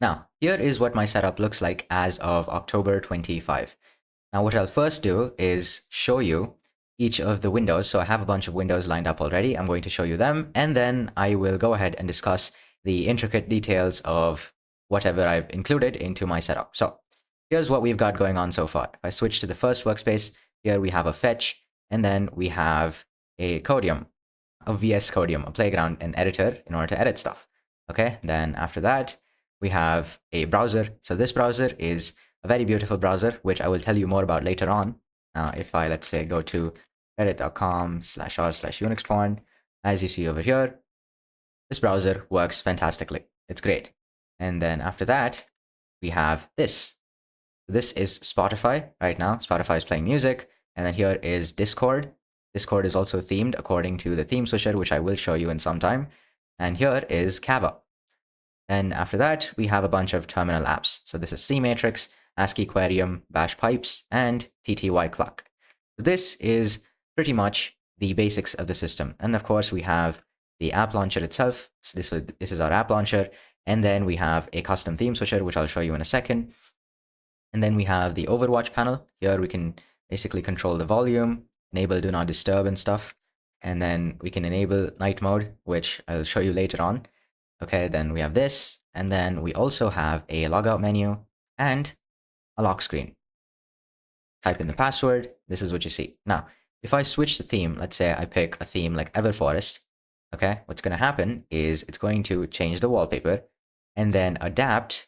Now, here is what my setup looks like as of October 25. Now, what I'll first do is show you each of the windows. So I have a bunch of windows lined up already. I'm going to show you them, and then I will go ahead and discuss the intricate details of whatever I've included into my setup. So here's what we've got going on so far. If I switch to the first workspace, here we have a fetch, and then we have a Codium, a VS Codium, a playground, an editor in order to edit stuff. Okay, then after that, we have a browser. So this browser is a very beautiful browser, which I will tell you more about later on. If I, let's say, go to reddit.com/r/unixporn, as you see over here, this browser works fantastically. It's great. And then after that, we have this. This is Spotify right now. Spotify is playing music. And then here is Discord. Discord is also themed according to the theme switcher, which I will show you in some time. And here is Kava. And after that, we have a bunch of terminal apps. So this is CMatrix, ASCII Aquarium, Bash Pipes, and TTY Clock. This is pretty much the basics of the system. And of course, we have the app launcher itself. So this is our app launcher. And then we have a custom theme switcher, which I'll show you in a second. And then we have the Overwatch panel. Here we can basically control the volume, enable do not disturb and stuff. And then we can enable night mode, which I'll show you later on. Okay, then we have this, and then we also have a logout menu and a lock screen. Type in the password, this is what you see. Now, if I switch the theme, let's say I pick a theme like Everforest, okay, what's going to happen is it's going to change the wallpaper and then adapt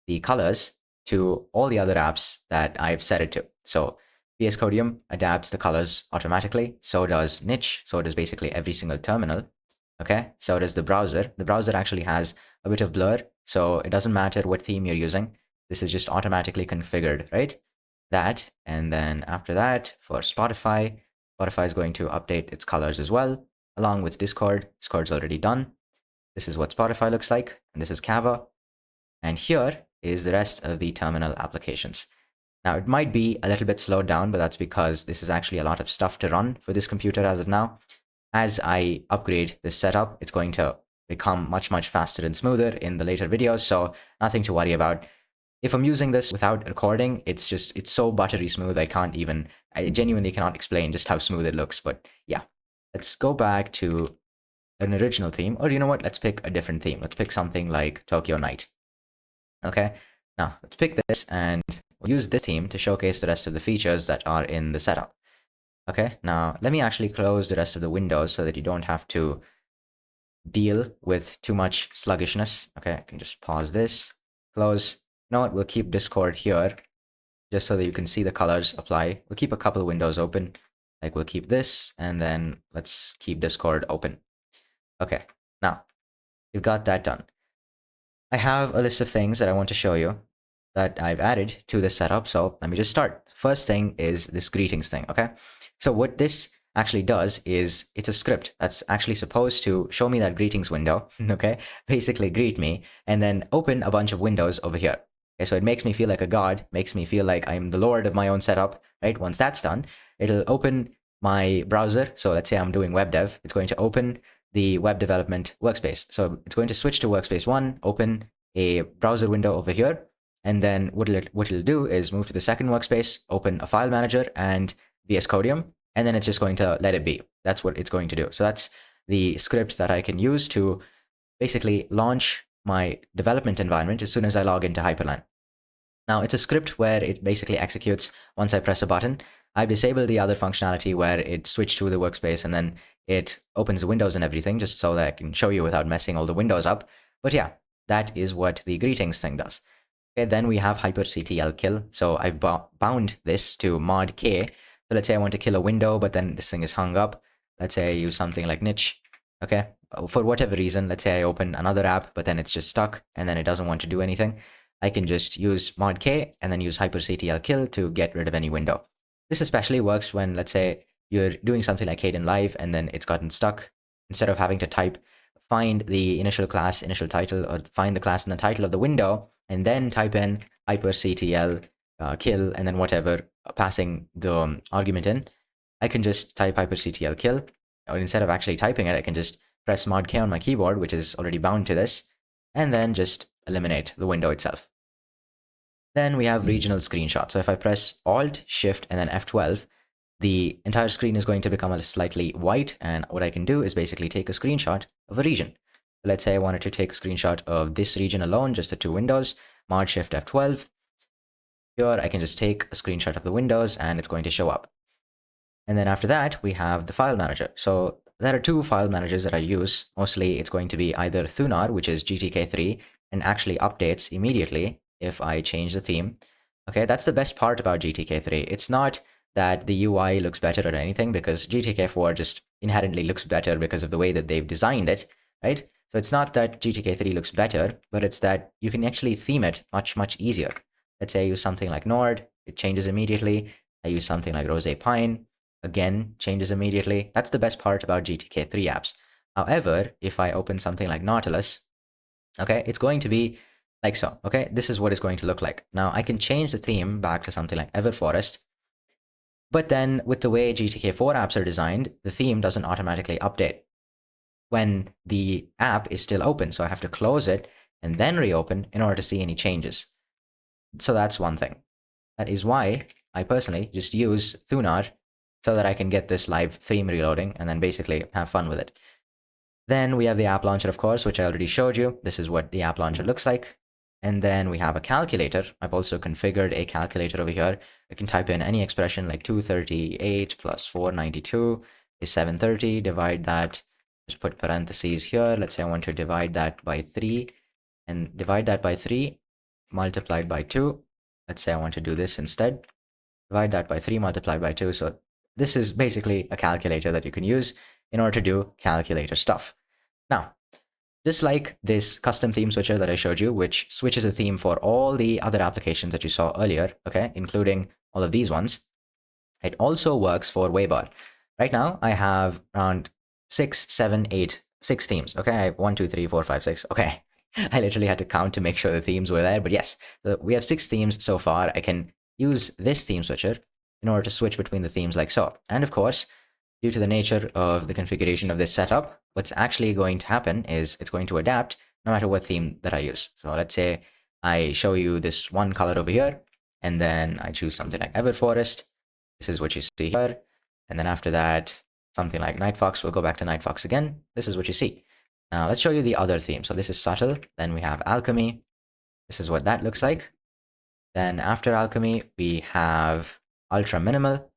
the colors to all the other apps that I've set it to. So VS Codium adapts the colors automatically, so does Niche, so does basically every single terminal. Okay, so does the browser. The browser actually has a bit of blur, so it doesn't matter what theme you're using. This is just automatically configured, right? That, and then after that, for Spotify, Spotify is going to update its colors as well, along with Discord. Discord's already done. This is what Spotify looks like, and this is Kava. And here is the rest of the terminal applications. Now, it might be a little bit slowed down, but that's because this is actually a lot of stuff to run for this computer as of now. As I upgrade this setup, it's going to become much, much faster and smoother in the later videos, so nothing to worry about. If I'm using this without recording, it's so buttery smooth, I genuinely cannot explain just how smooth it looks, but yeah. Let's go back to an original theme, or you know what, let's pick a different theme. Let's pick something like Tokyo Night. Okay, now let's pick this, and we'll use this theme to showcase the rest of the features that are in the setup. Okay, now let me actually close the rest of the windows so that you don't have to deal with too much sluggishness. Okay, I can just pause this, close. You know what, we'll keep Discord here just so that you can see the colors apply. We'll keep a couple of windows open. Like we'll keep this, and then let's keep Discord open. Okay, now we've got that done. I have a list of things that I want to show you that I've added to this setup. So let me just start. First thing is this greetings thing, okay? So what this actually does is it's a script that's actually supposed to show me that greetings window, okay? Basically greet me, and then open a bunch of windows over here. Okay, so it makes me feel like a god, makes me feel like I'm the lord of my own setup, right? Once that's done, it'll open my browser. So let's say I'm doing web dev, it's going to open the web development workspace. So it's going to switch to workspace 1, open a browser window over here, and then what it'll do is move to the second workspace, open a file manager and VS Codium, and then it's just going to let it be. That's what it's going to do. So that's the script that I can use to basically launch my development environment as soon as I log into Hyprland. Now, it's a script where it basically executes once I press a button. I've disabled the other functionality where it switched to the workspace and then it opens the windows and everything, just so that I can show you without messing all the windows up. But yeah, that is what the greetings thing does. Okay, then we have hyperctl kill. So I've bound this to mod k. So let's say I want to kill a window, but then this thing is hung up. Let's say I use something like niche. Okay, for whatever reason, let's say I open another app, but then it's just stuck and then it doesn't want to do anything. I can just use mod k and then use hyperctl kill to get rid of any window. This especially works when, let's say, you're doing something like Kdenlive and then it's gotten stuck. Instead of having to type, find the initial class, initial title, or find the class in the title of the window, and then type in hyperctl kill and then whatever, passing the argument in, I can just type hyperctl kill, or instead of actually typing it, I can just press mod k on my keyboard, which is already bound to this, and then just eliminate the window itself. Then we have regional screenshot. So if I press Alt, Shift, and then F12, the entire screen is going to become a slightly white. And what I can do is basically take a screenshot of a region. Let's say I wanted to take a screenshot of this region alone, just the two windows, Mod Shift F12. Here I can just take a screenshot of the windows and it's going to show up. And then after that, we have the file manager. So there are two file managers that I use. Mostly it's going to be either Thunar, which is GTK3, and actually updates immediately if I change the theme. Okay, that's the best part about GTK3. It's not that the UI looks better or anything, because GTK4 just inherently looks better because of the way that they've designed it, right? So it's not that GTK3 looks better, but it's that you can actually theme it much, much easier. Let's say I use something like Nord, it changes immediately. I use something like Rose Pine, again, changes immediately. That's the best part about GTK3 apps. However, if I open something like Nautilus, okay, it's going to be like so, okay? This is what it's going to look like. Now, I can change the theme back to something like Everforest, but then with the way GTK4 apps are designed, the theme doesn't automatically update when the app is still open. So I have to close it and then reopen in order to see any changes. So that's one thing. That is why I personally just use Thunar so that I can get this live theme reloading and then basically have fun with it. Then we have the app launcher, of course, which I already showed you. This is what the app launcher looks like. And then we have a calculator. I've also configured a calculator over here. I can type in any expression like 238 plus 492 is 730. Divide that, just put parentheses here. Let's say I want to divide that by 3 and divide that by 3 multiplied by 2. Let's say I want to do this instead. Divide that by 3 multiplied by 2. So this is basically a calculator that you can use in order to do calculator stuff. Now, just like this custom theme switcher that I showed you, which switches a theme for all the other applications that you saw earlier, okay, including all of these ones, it also works for Waybar. Right now, I have around 6 themes, okay? I have 1, 2, 3, 4, 5, 6, okay. I literally had to count to make sure the themes were there, but yes, so we have 6 themes so far. I can use this theme switcher in order to switch between the themes like so. And of course, due to the nature of the configuration of this setup, what's actually going to happen is it's going to adapt no matter what theme that I use. So let's say I show you this one color over here, and then I choose something like Everforest. This is what you see here. And then after that, something like Night Fox will go back to Night Fox again. This is what you see. Now let's show you the other theme. So this is subtle. Then we have Alchemy. This is what that looks like. Then after Alchemy, we have Ultra Minimal.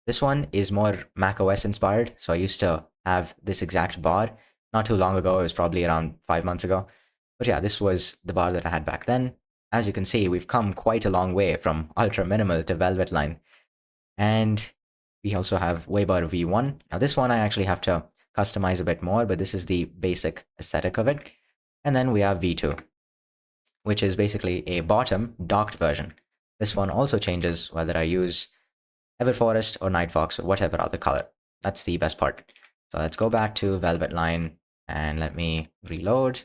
This one is more macOS inspired. So I used to have this exact bar not too long ago. It was probably around 5 months ago. But yeah, this was the bar that I had back then. As you can see, we've come quite a long way from Ultra Minimal to Velvet Line. And we also have Waybar V1. Now this one I actually have to customize a bit more, but this is the basic aesthetic of it. And then we have V2, which is basically a bottom docked version. This one also changes whether I use Everforest or Night Fox or whatever other color. That's the best part. So let's go back to Velvet Line and let me reload.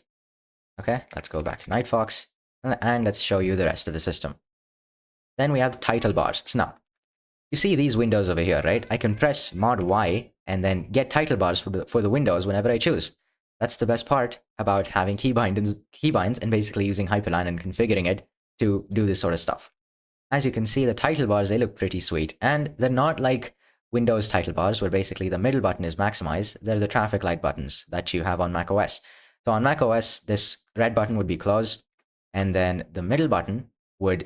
Okay, let's go back to Night Fox and let's show you the rest of the system. Then we have the title bars. So now, you see these windows over here, right? I can press Mod Y and then get title bars for the windows whenever I choose. That's the best part about having keybinds and basically using Hyprland and configuring it to do this sort of stuff. As you can see, the title bars, they look pretty sweet. And they're not like Windows title bars where basically the middle button is maximized. They're the traffic light buttons that you have on macOS. So on macOS, this red button would be close, and then the middle button would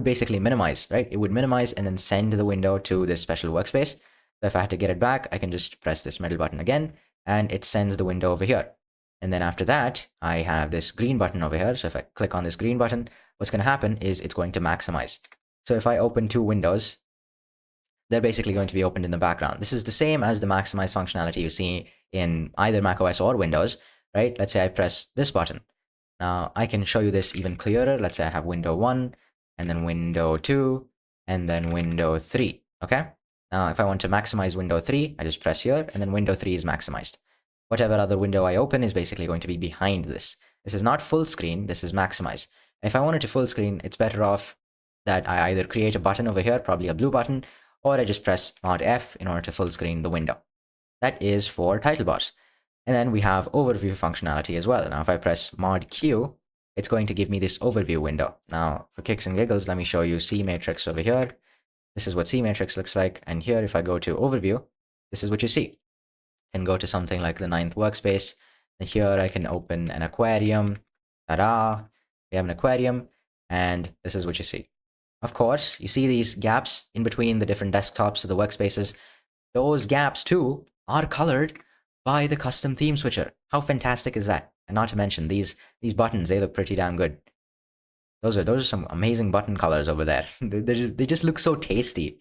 basically minimize, right? It would minimize and then send the window to this special workspace. So if I had to get it back, I can just press this middle button again, and it sends the window over here. And then after that, I have this green button over here. So if I click on this green button, what's going to happen is it's going to maximize. So if I open two windows, they're basically going to be opened in the background. This is the same as the maximize functionality you see in either macOS or Windows, right? Let's say I press this button. Now I can show you this even clearer. Let's say I have window 1 and then window 2 and then window 3, okay? Now if I want to maximize window 3, I just press here and then window 3 is maximized. Whatever other window I open is basically going to be behind this. This is not full screen, this is maximize. If I wanted to full screen, it's better off that I either create a button over here, probably a blue button, or I just press Mod F in order to full screen the window. That is for title bars. And then we have overview functionality as well. Now, if I press Mod Q, it's going to give me this overview window. Now, for kicks and giggles, let me show you C matrix over here. This is what C matrix looks like. And here, if I go to overview, this is what you see. I can go to something like the 9th workspace. And here I can open an aquarium. Ta-da! We have an aquarium. And this is what you see. Of course, you see these gaps in between the different desktops of the workspaces. Those gaps too are colored by the custom theme switcher. How fantastic is that? And not to mention these buttons, they look pretty damn good. Those are some amazing button colors over there. They just look so tasty.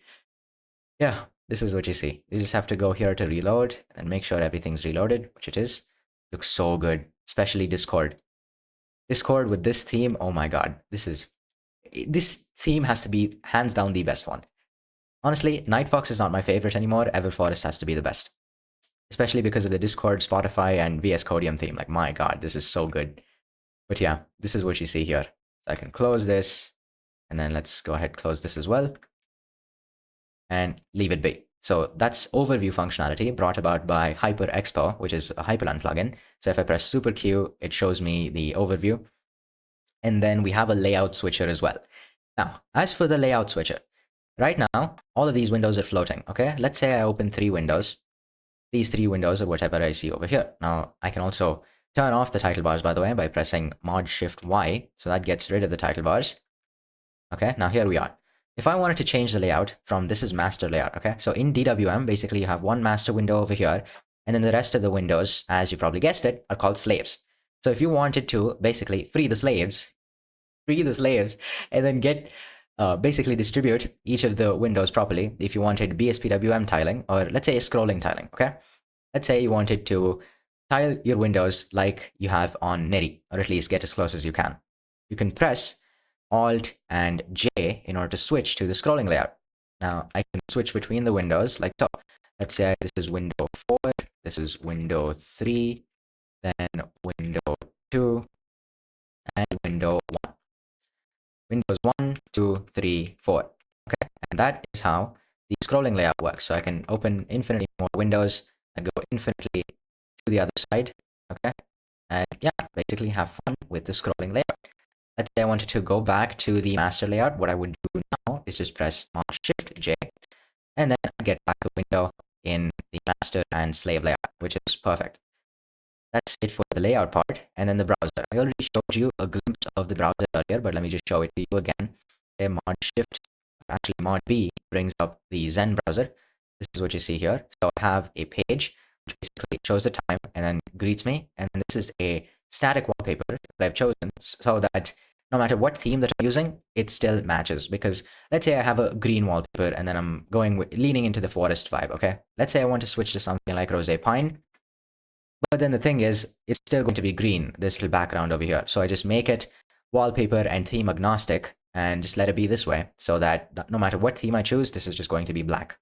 Yeah, this is what you see. You just have to go here to reload and make sure everything's reloaded, which it is. Looks so good, especially Discord. Discord with this theme, oh my god, this theme has to be hands down the best one. Honestly, Nightfox is not my favorite anymore. Everforest has to be the best, especially because of the Discord, Spotify, and VS Codium theme. Like, my god, this is so good. But yeah, this is what you see here. So I can close this, and then let's go ahead and close this as well, and leave it be. So that's overview functionality brought about by Hyper Expo, which is a Hyprland plugin. So if I press Super Q, it shows me the overview. And then we have a layout switcher as well. Now, as for the layout switcher, right now, all of these windows are floating, okay? Let's say I open 3 windows. These 3 windows are whatever I see over here. Now, I can also turn off the title bars, by the way, by pressing Mod Shift Y. So that gets rid of the title bars. Okay, now here we are. If I wanted to change the layout from, this is master layout, okay? So in DWM, basically you have one master window over here, and then the rest of the windows, as you probably guessed it, are called slaves. So if you wanted to basically free the slaves, and then get, basically distribute each of the windows properly, if you wanted BSPWM tiling, or let's say scrolling tiling, okay? Let's say you wanted to tile your windows like you have on Neri, or at least get as close as you can. You can press Alt and J in order to switch to the scrolling layout. Now I can switch between the windows like so. Let's say this is window 4, this is window 3, then window 2, and window 1. Windows 1, 2, 3, 4. Okay, and that is how the scrolling layout works. So I can open infinitely more windows and go infinitely to the other side. Okay, and yeah, basically have fun with the scrolling layout. Let's say I wanted to go back to the master layout. What I would do now is just press Shift J, and then I get back the window in the master and slave layout, which is perfect. That's it for the layout part. And then the browser. I already showed you a glimpse of the browser earlier, but let me just show it to you again. Okay, Mod Shift, actually Mod B brings up the Zen browser. This is what you see here. So I have a page which basically shows the time and then greets me. And this is a static wallpaper that I've chosen so that no matter what theme that I'm using, it still matches. Because let's say I have a green wallpaper and then I'm leaning into the forest vibe, okay? Let's say I want to switch to something like Rosé Pine. But then the thing is, it's still going to be green, this little background over here. So I just make it wallpaper and theme agnostic and just let it be this way so that no matter what theme I choose, this is just going to be black.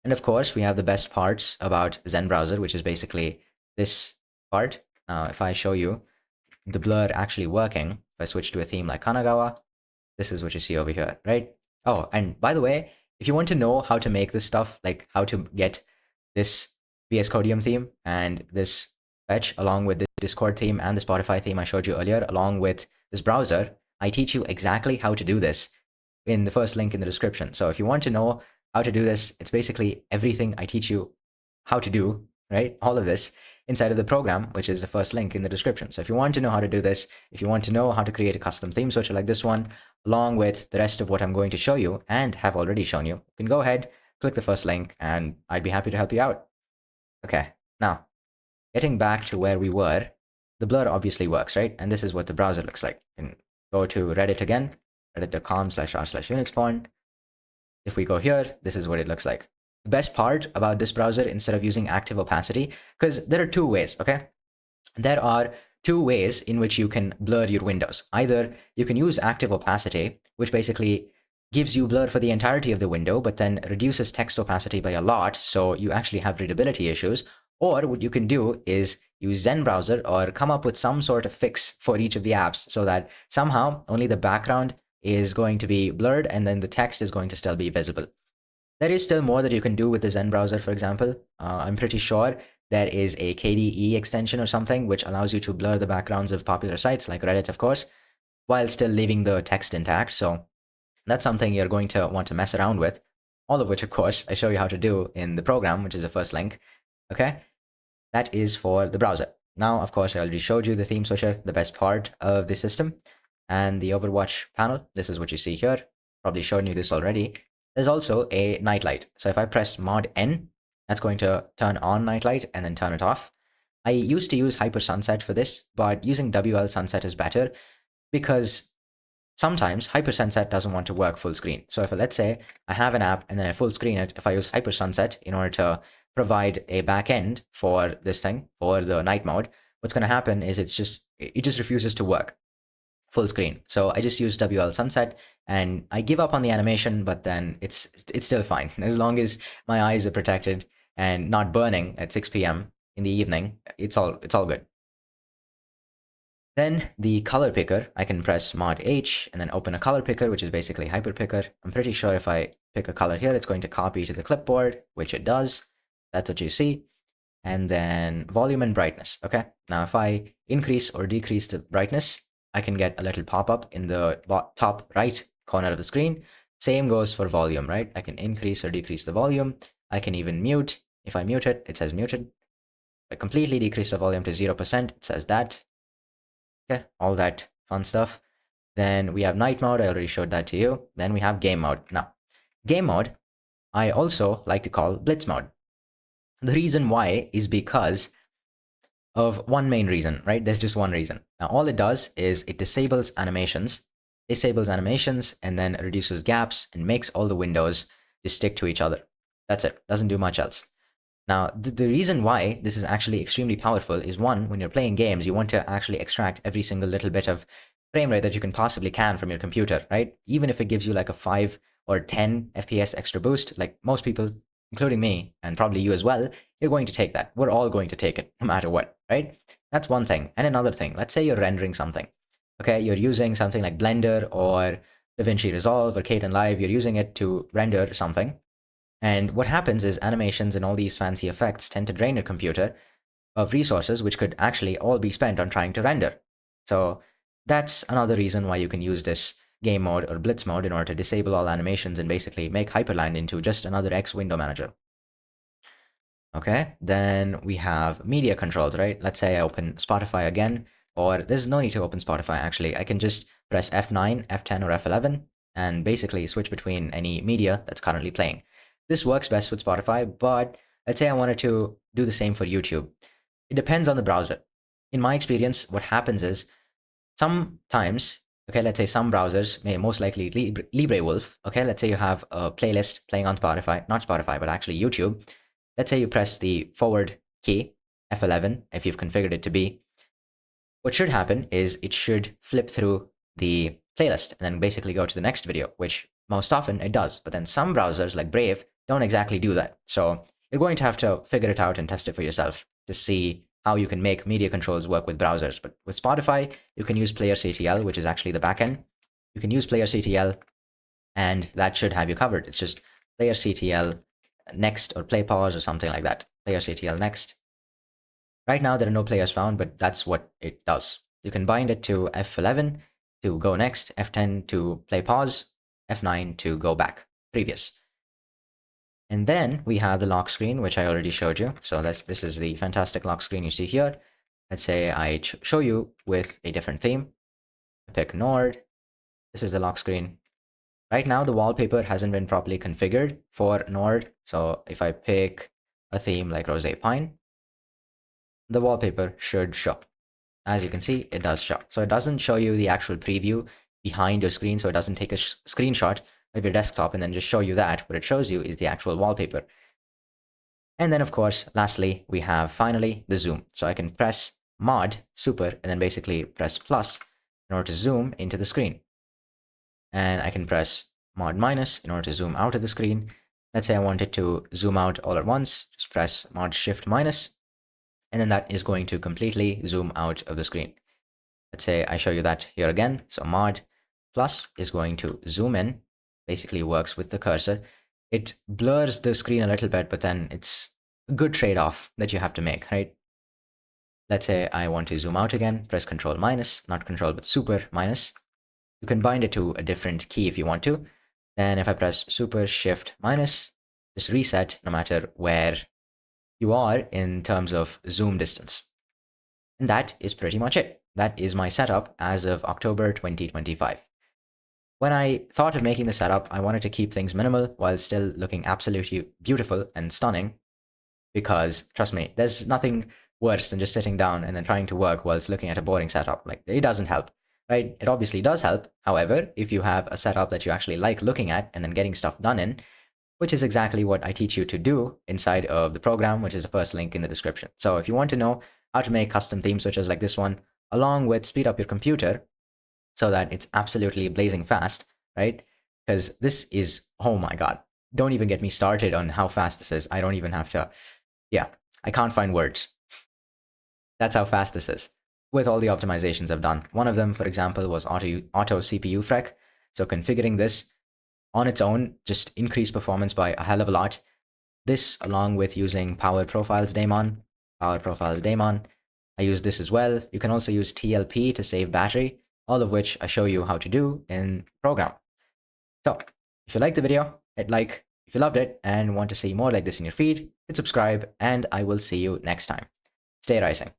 And of course, we have the best parts about Zen browser, which is basically this part. Now, if I show you the blur actually working, if I switch to a theme like Kanagawa, this is what you see over here, right? Oh, and by the way, if you want to know how to make this stuff, like how to get this VS Codium theme and this fetch along with this Discord theme and the Spotify theme I showed you earlier, along with this browser, I teach you exactly how to do this in the first link in the description. So if you want to know how to do this, it's basically everything I teach you how to do, right? All of this inside of the program, which is the first link in the description. So if you want to know how to do this, if you want to know how to create a custom theme switcher like this one, along with the rest of what I'm going to show you and have already shown you, you can go ahead, click the first link, and I'd be happy to help you out. Okay, now, getting back to where we were, the blur obviously works, right? And this is what the browser looks like. You can go to Reddit again, reddit.com/r/unixporn. If we go here, this is what it looks like. The best part about this browser, instead of using active opacity, because there are 2 ways, okay? There are 2 ways in which you can blur your windows. Either you can use active opacity, which basically gives you blur for the entirety of the window, but then reduces text opacity by a lot, so you actually have readability issues. Or what you can do is use Zen browser or come up with some sort of fix for each of the apps so that somehow only the background is going to be blurred and then the text is going to still be visible. There is still more that you can do with the Zen browser, for example. I'm pretty sure there is a KDE extension or something which allows you to blur the backgrounds of popular sites like Reddit, of course, while still leaving the text intact. So that's something you're going to want to mess around with, all of which, of course, I show you how to do in the program, which is the first link. Okay, that is for the browser. Now, of course, I already showed you the theme switcher, the best part of the system, and the Overwatch panel. This is what you see here. Probably shown you this already. There's also a nightlight. So if I press Mod N, that's going to turn on nightlight and then turn it off. I used to use Hyper Sunset for this, but using WL Sunset is better because sometimes Hyper Sunset doesn't want to work full screen. So if let's say I have an app and then I full screen it, if I use Hyper Sunset in order to provide a backend for this thing, for the night mode, what's going to happen is it just refuses to work full screen. So I just use WL Sunset and I give up on the animation, but then it's still fine. As long as my eyes are protected and not burning at 6 p.m. in the evening, it's all good. Then the color picker, I can press Mod H and then open a color picker, which is basically Hyper Picker. I'm pretty sure if I pick a color here, it's going to copy to the clipboard, which it does. That's what you see. And then volume and brightness. Okay. Now, if I increase or decrease the brightness, I can get a little pop-up in the top right corner of the screen. Same goes for volume, right? I can increase or decrease the volume. I can even mute. If I mute it, it says muted. If I completely decrease the volume to 0%, it says that. Okay, all that fun stuff. Then we have night mode. I already showed that to you. Then we have game mode. Now, game mode, I also like to call blitz mode. The reason why is because of one main reason, right? There's just one reason. Now, all it does is it disables animations, and then reduces gaps and makes all the windows just stick to each other. That's it. Doesn't do much else. Now, the reason why this is actually extremely powerful is one, when you're playing games, you want to actually extract every single little bit of frame rate that you can possibly from your computer, right? Even if it gives you like a 5 or 10 FPS extra boost, like most people, including me, and probably you as well, you're going to take that. We're all going to take it, no matter what, right? That's one thing. And another thing, let's say you're rendering something. Okay, you're using something like Blender or DaVinci Resolve or Kdenlive, you're using it to render something. And what happens is animations and all these fancy effects tend to drain your computer of resources which could actually all be spent on trying to render. So that's another reason why you can use this game mode or blitz mode in order to disable all animations and basically make Hyprland into just another X window manager. Okay, then we have media controls, right? Let's say I open Spotify again, or there's no need to open Spotify actually. I can just press F9, F10, or F11 and basically switch between any media that's currently playing. This works best with Spotify, but let's say I wanted to do the same for YouTube. It depends on the browser. In my experience, what happens is sometimes, okay, let's say some browsers may most likely LibreWolf, okay, let's say you have a playlist playing on Spotify, not Spotify, but actually YouTube. Let's say you press the forward key, F11, if you've configured it to be. What should happen is it should flip through the playlist and then basically go to the next video, which most often it does. But then some browsers like Brave don't exactly do that. So you're going to have to figure it out and test it for yourself to see how you can make media controls work with browsers. But with Spotify, you can use playerctl, which is actually the backend. You can use playerctl, and that should have you covered. It's just playerctl next or play pause or something like that. Playerctl next. Right now, there are no players found, but that's what it does. You can bind it to F11 to go next, F10 to play pause, F9 to go back, previous. And then we have the lock screen, which I already showed you. So this is the fantastic lock screen you see here. Let's say I show you with a different theme. I pick Nord. This is the lock screen. Right now, the wallpaper hasn't been properly configured for Nord. So if I pick a theme like Rose Pine, the wallpaper should show. As you can see, it does show. So it doesn't show you the actual preview behind your screen. So it doesn't take a screenshot of your desktop and then just show you that. What it shows you is the actual wallpaper. And then, of course, lastly, we have finally the zoom. So I can press Mod, Super, and then basically press plus in order to zoom into the screen. And I can press Mod minus in order to zoom out of the screen. Let's say I wanted to zoom out all at once, just press Mod Shift minus, and then that is going to completely zoom out of the screen. Let's say I show you that here again. So Mod plus is going to zoom in, basically works with the cursor. It blurs the screen a little bit, but then it's a good trade-off that you have to make, right? Let's say I want to zoom out again, press Control minus, not Control, but Super minus. You can bind it to a different key if you want to. Then if I press Super Shift minus, just reset no matter where you are in terms of zoom distance. And that is pretty much it. That is my setup as of October 2025. When I thought of making the setup, I wanted to keep things minimal while still looking absolutely beautiful and stunning. Because trust me, there's nothing worse than just sitting down and then trying to work whilst looking at a boring setup. Like, it doesn't help, right? It obviously does help. However, if you have a setup that you actually like looking at and then getting stuff done in, which is exactly what I teach you to do inside of the program, which is the first link in the description. So if you want to know how to make custom theme switches like this one, along with speed up your computer so that it's absolutely blazing fast, right? Because this is, oh my God, don't even get me started on how fast this is. I don't even have to, yeah, I can't find words. That's how fast this is with all the optimizations I've done. One of them, for example, was auto CPU frec. So configuring this on its own just increased performance by a hell of a lot. This, along with using power profiles daemon, I use this as well. You can also use TLP to save battery, all of which I show you how to do in program. So if you liked the video, hit like. If you loved it and want to see more like this in your feed, hit subscribe, and I will see you next time. Stay rising.